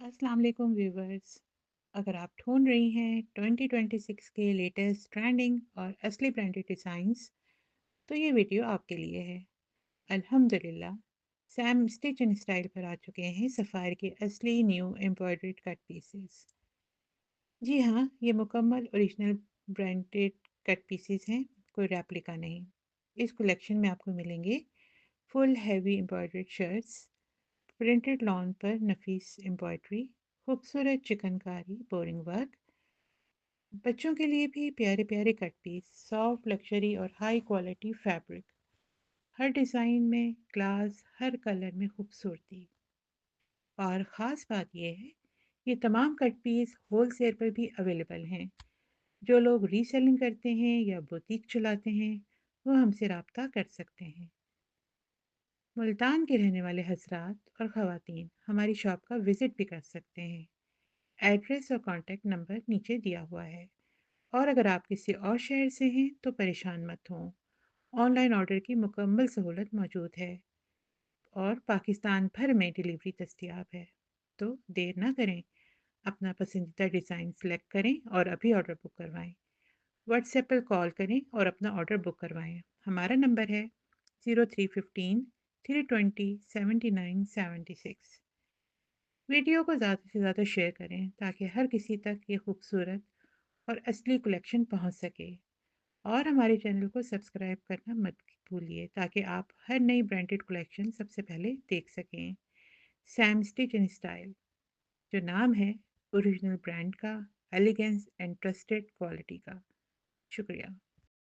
अस्सलाम वालेकुम व्यूवर्स। अगर आप ढूंढ रही हैं 2026 के लेटेस्ट ट्रेंडिंग और असली ब्रांडेड डिज़ाइंस तो ये वीडियो आपके लिए है। अल्हम्दुलिल्लाह, सैम स्टिच एंड स्टाइल पर आ चुके हैं सफ़ायर के असली न्यू एम्ब्रॉयडर्ड कट पीसेस। जी हाँ, ये मुकम्मल ओरिजिनल ब्रांडेड कट पीसेस हैं, कोई रेप्लिका नहीं। इस कलेक्शन में आपको मिलेंगे full heavy embroidered shirts, printed lawn पर नफीस एम्ब्रॉयडरी, खूबसूरत चिकनकारी बोरिंग वर्क, बच्चों के लिए भी प्यारे प्यारे कट पीस, सॉफ्ट लग्जरी और हाई क्वालिटी फैब्रिक, हर डिज़ाइन में क्लास, हर कलर में खूबसूरती। और ख़ास बात यह है, ये तमाम कट पीस होल सेल पर भी अवेलेबल हैं। जो लोग रीसेलिंग करते हैं या बुटीक चलाते हैं वो हमसे रब्ता कर सकते हैं। मुल्तान के रहने वाले हजरात और ख़वातीन हमारी शॉप का विज़िट भी कर सकते हैं। एड्रेस और कॉन्टैक्ट नंबर नीचे दिया हुआ है। और अगर आप किसी और शहर से हैं तो परेशान मत हों, ऑनलाइन ऑर्डर की मुकम्मल सहूलत मौजूद है और पाकिस्तान भर में डिलीवरी दस्तयाब है। तो देर ना करें, अपना पसंदीदा डिज़ाइन सेलेक्ट करें और अभी ऑर्डर बुक करवाएं। व्हाट्सएप पर कॉल करें और अपना ऑर्डर बुक करवाएं। हमारा नंबर है 0315 320 7976। वीडियो को ज़्यादा से ज़्यादा शेयर करें ताकि हर किसी तक ये खूबसूरत और असली कलेक्शन पहुंच सके। और हमारे चैनल को सब्सक्राइब करना मत भूलिए ताकि आप हर नई ब्रांडेड कलेक्शन सबसे पहले देख सकें। सैम स्टिच एंड स्टाइल, जो नाम है ओरिजिनल ब्रांड का, एलिगेंस एंड ट्रस्टेड क्वालिटी का। शुक्रिया।